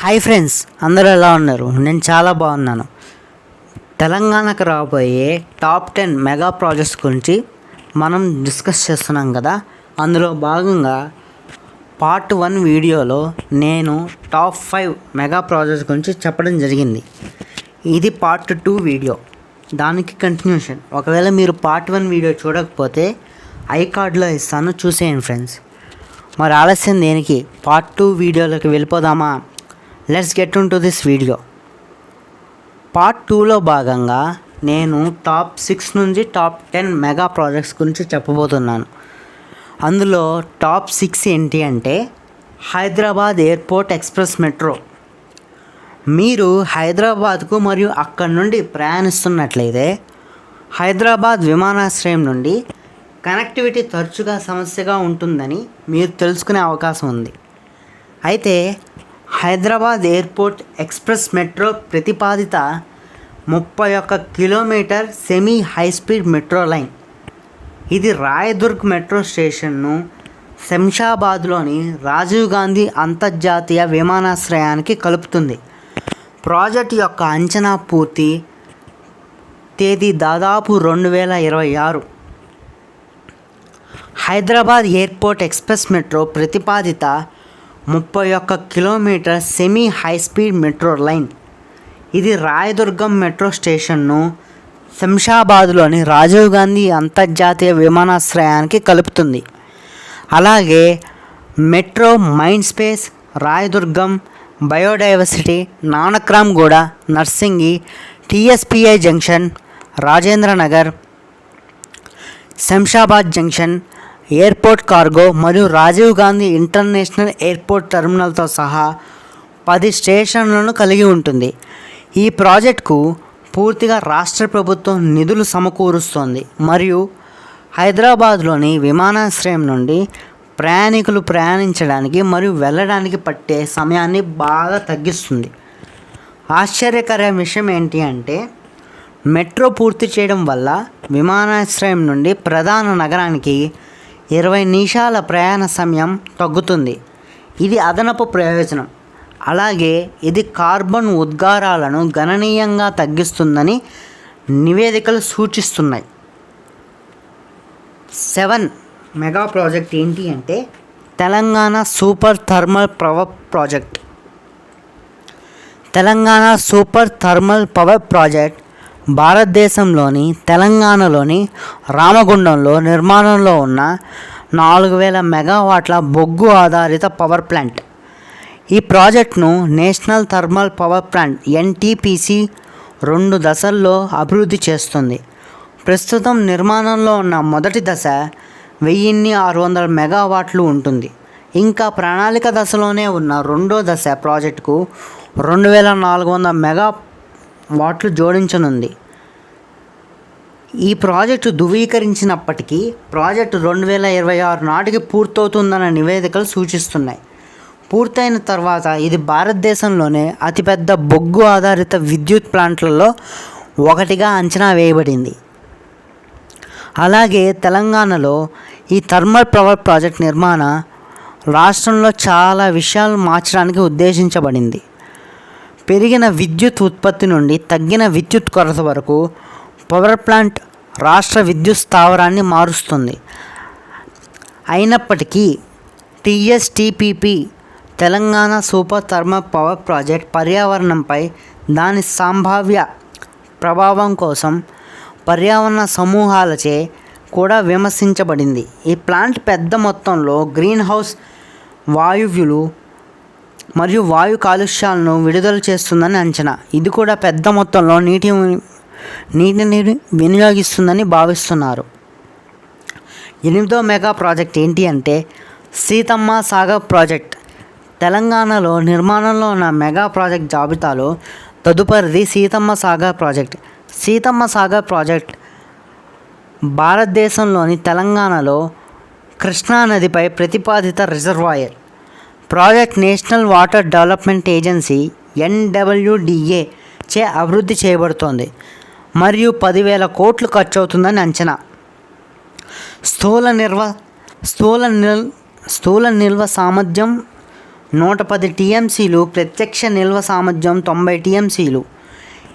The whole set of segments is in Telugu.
హాయ్ ఫ్రెండ్స్, అందరూ ఎలా ఉన్నారు? నేను చాలా బాగున్నాను. తెలంగాణకు రాబోయే టాప్ 10 మెగా ప్రాజెక్ట్స్ గురించి మనం డిస్కస్ చేస్తున్నాం కదా. అందులో భాగంగా పార్ట్ 1 వీడియోలో నేను టాప్ 5 మెగా ప్రాజెక్ట్స్ గురించి చెప్పడం జరిగింది. ఇది పార్ట్ 2 వీడియో, దానికి కంటిన్యూషన్. ఒకవేళ మీరు పార్ట్ 1 వీడియో చూడకపోతే ఐ కార్డ్లో ఇస్తాను, చూసేయండి ఫ్రెండ్స్. మరి ఆలస్యం దేనికి, పార్ట్ 2 వీడియోలోకి వెళ్ళిపోదామా? Let's get in to this video. Part 2లో భాగంగా నేను టాప్ 6 నుంచి టాప్ 10 మెగా ప్రాజెక్ట్స్ గురించి చెప్పబోతున్నాను. అందులో టాప్ 6 ఏంటి అంటే హైదరాబాద్ ఎయిర్పోర్ట్ ఎక్స్ప్రెస్ మెట్రో. మీరు హైదరాబాద్కు మరియు అక్కడి నుండి ప్రయాణిస్తున్నట్లయితే హైదరాబాద్ విమానాశ్రయం నుండి కనెక్టివిటీ తరచుగా సమస్యగా ఉంటుందని మీరు తెలుసుకునే అవకాశం ఉంది. అయితే హైదరాబాద్ ఎయిర్పోర్ట్ ఎక్స్ప్రెస్ మెట్రో ప్రతిపాదిత 31 kilometre semi high speed metro line. ఇది రాయదుర్గ్ మెట్రో స్టేషన్ను శంషాబాద్లోని రాజీవ్ గాంధీ అంతర్జాతీయ విమానాశ్రయానికి కలుపుతుంది. ప్రాజెక్టు యొక్క అంచనా పూర్తి తేదీ దాదాపు 2026. హైదరాబాద్ ఎయిర్పోర్ట్ ఎక్స్ప్రెస్ మెట్రో ప్రతిపాదిత 31 kilometre semi high speed metro line. ఇది రాయదుర్గం మెట్రో స్టేషన్ను శంషాబాద్లోని రాజీవ్ గాంధీ అంతర్జాతీయ విమానాశ్రయానికి కలుపుతుంది. అలాగే metro mind space, Rayadurgam, biodiversity, Nanakramguda, Narsingi, టీఎస్పీఐ junction, Rajendra Nagar, Shamshabad junction, airport cargo మరియు రాజీవ్ గాంధీ ఇంటర్నేషనల్ ఎయిర్పోర్ట్ టెర్మినల్తో సహా 10 స్టేషన్లను కలిగి ఉంటుంది. ఈ ప్రాజెక్టుకు పూర్తిగా రాష్ట్ర ప్రభుత్వం నిధులు సమకూరుస్తోంది మరియు హైదరాబాద్లోని విమానాశ్రయం నుండి ప్రయాణికులు ప్రయాణించడానికి మరియు వెళ్ళడానికి పట్టే సమయాన్ని బాగా తగ్గిస్తుంది. ఆశ్చర్యకర విషయం ఏంటి అంటే మెట్రో పూర్తి చేయడం వల్ల విమానాశ్రయం నుండి ప్రధాన నగరానికి 20 నిమిషాల ప్రయాణ సమయం తగ్గుతుంది. ఇది అదనపు ప్రయోజనం. అలాగే ఇది కార్బన్ ఉద్గారాలను గణనీయంగా తగ్గిస్తుందని నివేదికలు సూచిస్తున్నాయి. 7 మెగా ప్రాజెక్ట్ ఏంటి అంటే Telangana super thermal power project. Telangana super thermal power project భారతదేశంలోని తెలంగాణలోని రామగుండంలో నిర్మాణంలో ఉన్న 4000 మెగావాట్ల బొగ్గు ఆధారిత పవర్ ప్లాంట్. ఈ ప్రాజెక్టును national thermal power plant NTPC 2 దశల్లో అభివృద్ధి చేస్తుంది. ప్రస్తుతం నిర్మాణంలో ఉన్న మొదటి దశ 1600 మెగావాట్లు ఉంటుంది. ఇంకా ప్రణాళిక దశలోనే ఉన్న రెండో దశ ప్రాజెక్టుకు 2400 మెగావాట్లు జోడించనుంది. ఈ ప్రాజెక్టు ధృవీకరించినప్పటికీ ప్రాజెక్టు 2026 నాటికి పూర్తవుతుందన్న నివేదికలు సూచిస్తున్నాయి. పూర్తయిన తర్వాత ఇది భారతదేశంలోనే అతిపెద్ద బొగ్గు ఆధారిత విద్యుత్ ప్లాంట్లలో ఒకటిగా అంచనా వేయబడింది. అలాగే తెలంగాణలో ఈ థర్మల్ పవర్ ప్రాజెక్ట్ నిర్మాణ రాష్ట్రంలో చాలా విషయాలు మార్చడానికి ఉద్దేశించబడింది. పెరిగిన విద్యుత్ ఉత్పత్తి నుండి తగ్గిన విద్యుత్ కొరత వరకు పవర్ ప్లాంట్ రాష్ట్ర విద్యుత్ స్థావరాన్ని మారుస్తుంది. అయినప్పటికీ TSTPP Telangana super thermal power project పర్యావరణంపై దాని సంభావ్య ప్రభావం కోసం పర్యావరణ సమూహాలచే కూడా విమర్శించబడింది. ఈ ప్లాంట్ పెద్ద మొత్తంలో గ్రీన్ హౌస్ వాయువులు మరియు వాయు కాలుష్యాలను విడుదల చేస్తుందని అంచనా. ఇది కూడా పెద్ద మొత్తంలో నీటిని వినియోగిస్తుందని భావిస్తున్నారు. 8వ మెగా ప్రాజెక్ట్ ఏంటి అంటే సీతమ్మ సాగర్ ప్రాజెక్ట్. తెలంగాణలో నిర్మాణంలో ఉన్న మెగా ప్రాజెక్ట్ జాబితాలో తదుపరిది సీతమ్మ సాగర్ ప్రాజెక్ట్. సీతమ్మ సాగర్ ప్రాజెక్ట్ భారతదేశంలోని తెలంగాణలో కృష్ణానదిపై ప్రతిపాదిత reservoir. Project national water development agency NWDA చే అభివృద్ధి చేయబడుతోంది మరియు 10,000 కోట్లు ఖర్చు అవుతుందని అంచనా. స్థూల నిల్వ సామర్థ్యం 110 టీఎంసీలు, ప్రత్యక్ష నిల్వ సామర్థ్యం 90 టీఎంసీలు.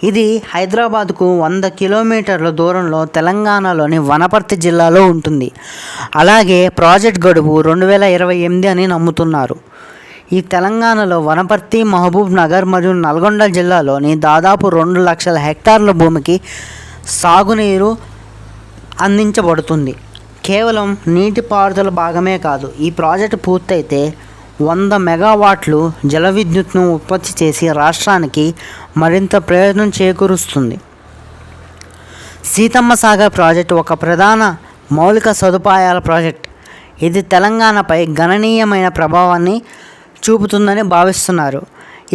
ఇది హైదరాబాద్కు 100 కిలోమీటర్ల దూరంలో తెలంగాణలోని వనపర్తి జిల్లాలో ఉంటుంది. అలాగే ప్రాజెక్ట్ గడువు 2028 అని నమ్ముతున్నారు. ఈ తెలంగాణలో వనపర్తి, మహబూబ్ నగర్ మరియు నల్గొండ జిల్లాలోని దాదాపు 2 లక్షల హెక్టార్ల భూమికి సాగునీరు అందించబడుతుంది. కేవలం నీటిపారుదల భాగమే కాదు, ఈ ప్రాజెక్టు పూర్తయితే 100 మెగావాట్లు జల విద్యుత్ను ఉత్పత్తి చేసి రాష్ట్రానికి మరింత ప్రయోజనం చేకూరుస్తుంది. సీతమ్మ సాగర్ ప్రాజెక్టు ఒక ప్రధాన మౌలిక సదుపాయాల ప్రాజెక్ట్. ఇది తెలంగాణపై గణనీయమైన ప్రభావాన్ని చూపుతుందని భావిస్తున్నారు.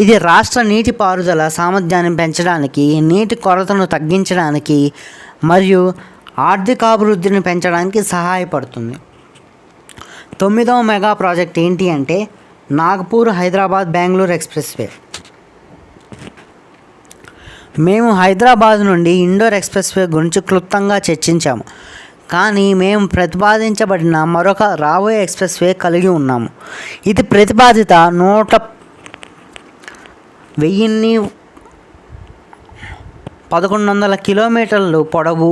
ఇది రాష్ట్ర నీటిపారుదల సామర్థ్యాన్ని పెంచడానికి, నీటి కొరతను తగ్గించడానికి మరియు ఆర్థికాభివృద్ధిని పెంచడానికి సహాయపడుతుంది. 9వ మెగా ప్రాజెక్ట్ ఏంటి అంటే నాగపూర్ హైదరాబాద్ బెంగళూరు ఎక్స్ప్రెస్వే. మేము హైదరాబాద్ నుండి ఇండోర్ ఎక్స్ప్రెస్వే గురించి క్లుప్తంగా చర్చించాము, కానీ మేము ప్రతిపాదించబడిన మరొక రాబోయే ఎక్స్ప్రెస్వే కలిగి ఉన్నాము. ఇది ప్రతిపాదిత 1100 కిలోమీటర్లు పొడవు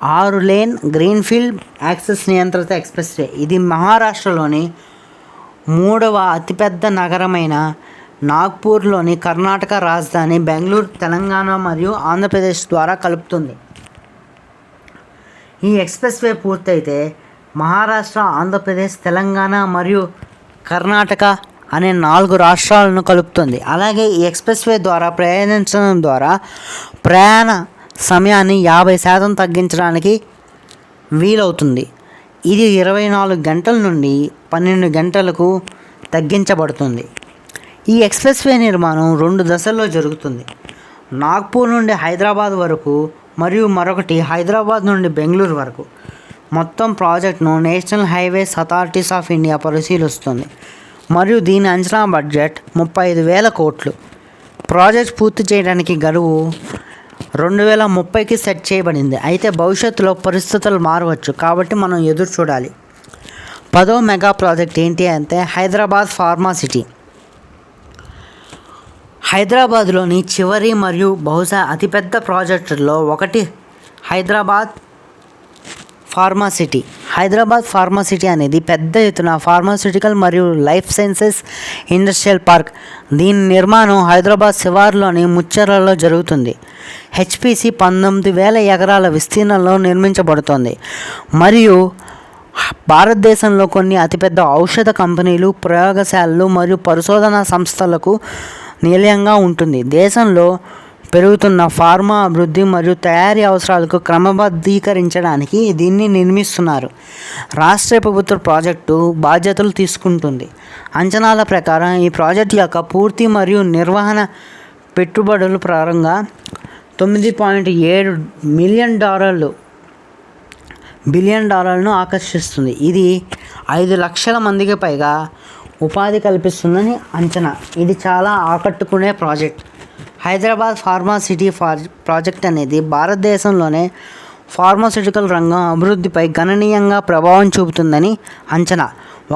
6 లేన్ గ్రీన్ఫీల్డ్ యాక్సెస్ నియంత్రిత ఎక్స్ప్రెస్వే. ఇది మహారాష్ట్రలోని 3వ అతిపెద్ద నగరమైన నాగ్పూర్లోని కర్ణాటక రాజధాని బెంగళూరు, తెలంగాణ మరియు ఆంధ్రప్రదేశ్ ద్వారా కలుపుతుంది. ఈ ఎక్స్ప్రెస్వే పూర్తయితే మహారాష్ట్ర, ఆంధ్రప్రదేశ్, తెలంగాణ మరియు కర్ణాటక అనే 4 రాష్ట్రాలను కలుపుతుంది. అలాగే ఈ ఎక్స్ప్రెస్వే ద్వారా ప్రయాణించడం ద్వారా ప్రయాణ సమయాన్ని 50% తగ్గించడానికి వీలవుతుంది. ఇది 24 గంటల నుండి 12 గంటలకు తగ్గించబడుతుంది. ఈ ఎక్స్ప్రెస్వే నిర్మాణం 2 దశల్లో జరుగుతుంది. నాగ్పూర్ నుండి హైదరాబాద్ వరకు మరియు మరొకటి హైదరాబాద్ నుండి బెంగళూరు వరకు. మొత్తం ప్రాజెక్టును national highways authorities of India పరిశీలిస్తుంది మరియు దీని అంచనా బడ్జెట్ 35,000 కోట్లు. ప్రాజెక్ట్ పూర్తి చేయడానికి గడువు 2030కి సెట్ చేయబడింది. అయితే భవిష్యత్తులో పరిస్థితులు మారవచ్చు, కాబట్టి మనం ఎదురు చూడాలి. 10వ మెగా ప్రాజెక్ట్ ఏంటి అంటే హైదరాబాద్ ఫార్మా సిటీ. హైదరాబాద్లోని చివరి మరియు బహుశా అతిపెద్ద ప్రాజెక్టుల్లో ఒకటి Hyderabad pharma city. Hyderabad pharma city అనేది పెద్ద ఎత్తున ఫార్మాస్యూటికల్ మరియు లైఫ్ సైన్సెస్ ఇండస్ట్రియల్ పార్క్. దీని నిర్మాణం హైదరాబాద్ శివారులోని ముచ్చెర్లలో జరుగుతుంది. హెచ్పిసి 19,000 ఎకరాల విస్తీర్ణంలో నిర్మించబడుతుంది మరియు భారతదేశంలో కొన్ని అతిపెద్ద ఔషధ కంపెనీలు, ప్రయోగశాలలు మరియు పరిశోధనా సంస్థలకు నిలయంగా ఉంటుంది. దేశంలో పెరుగుతున్న ఫార్మా అభివృద్ధి మరియు తయారీ అవసరాలకు క్రమబద్ధీకరించడానికి దీన్ని నిర్మిస్తున్నారు. రాష్ట్ర ప్రభుత్వ ప్రాజెక్టు బాధ్యతలు తీసుకుంటుంది. అంచనాల ప్రకారం ఈ ప్రాజెక్టు యొక్క పూర్తి మరియు నిర్వహణ పెట్టుబడులు పరంగా $9.7 బిలియన్ ఆకర్షిస్తుంది. ఇది 5 లక్షల మందికి పైగా ఉపాధి కల్పిస్తుందని అంచనా. ఇది చాలా ఆకట్టుకునే project. Hyderabad pharma city project అనేది భారతదేశంలోనే ఫార్మాస్యూటికల్ రంగం అభివృద్ధిపై గణనీయంగా ప్రభావం చూపుతుందని అంచనా.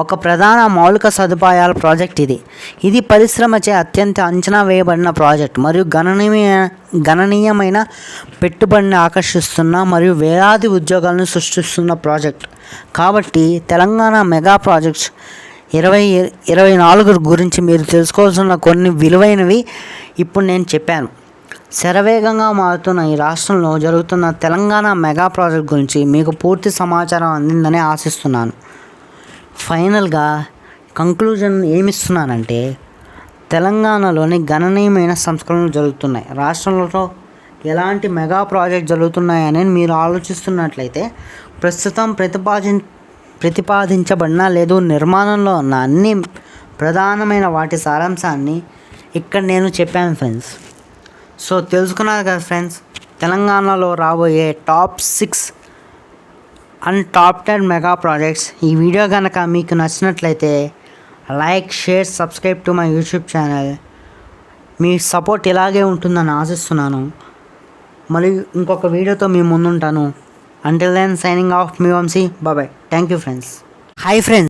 ఒక ప్రధాన మౌలిక సదుపాయాల ప్రాజెక్ట్ ఇది పరిశ్రమచే అత్యంత అంచనా వేయబడిన ప్రాజెక్ట్ మరియు గణనీయమైన పెట్టుబడిని ఆకర్షిస్తున్న మరియు వేలాది ఉద్యోగాలను సృష్టిస్తున్న ప్రాజెక్ట్. కాబట్టి తెలంగాణ మెగా ప్రాజెక్ట్స్ 2024 గురించి మీరు తెలుసుకోవాల్సిన కొన్ని విలువైనవి ఇప్పుడు నేను చెప్పాను. శరవేగంగా మారుతున్న ఈ రాష్ట్రంలో జరుగుతున్న తెలంగాణ మెగా ప్రాజెక్ట్ గురించి మీకు పూర్తి సమాచారం అందిందని ఆశిస్తున్నాను. ఫైనల్గా కంక్లూజన్ ఏమిస్తున్నానంటే తెలంగాణలోని గణనీయమైన సంస్కరణలు జరుగుతున్నాయి. రాష్ట్రంలో ఎలాంటి మెగా ప్రాజెక్ట్ జరుగుతున్నాయని మీరు ఆలోచిస్తున్నట్లయితే ప్రస్తుతం ప్రతిపాదించబడిన లేదా నిర్మాణంలో ఉన్న అన్ని ప్రధానమైన వాటి సారాంశాన్ని ఇక్కడ నేను చెప్పాను ఫ్రెండ్స్. సో తెలుసుకున్నారు కదా ఫ్రెండ్స్, తెలంగాణలో రాబోయే top 6 and top 10 mega projects. ఈ వీడియో కనుక మీకు నచ్చినట్లయితే like, share, subscribe to my YouTube channel. Me support ఇలాగే ఉంటుందని ఆశిస్తున్నాను. మళ్ళీ ఇంకొక వీడియోతో మీ ముందుంటాను. Until then, signing off, me Vamsi. Bye bye. Thank you friends. Hi friends.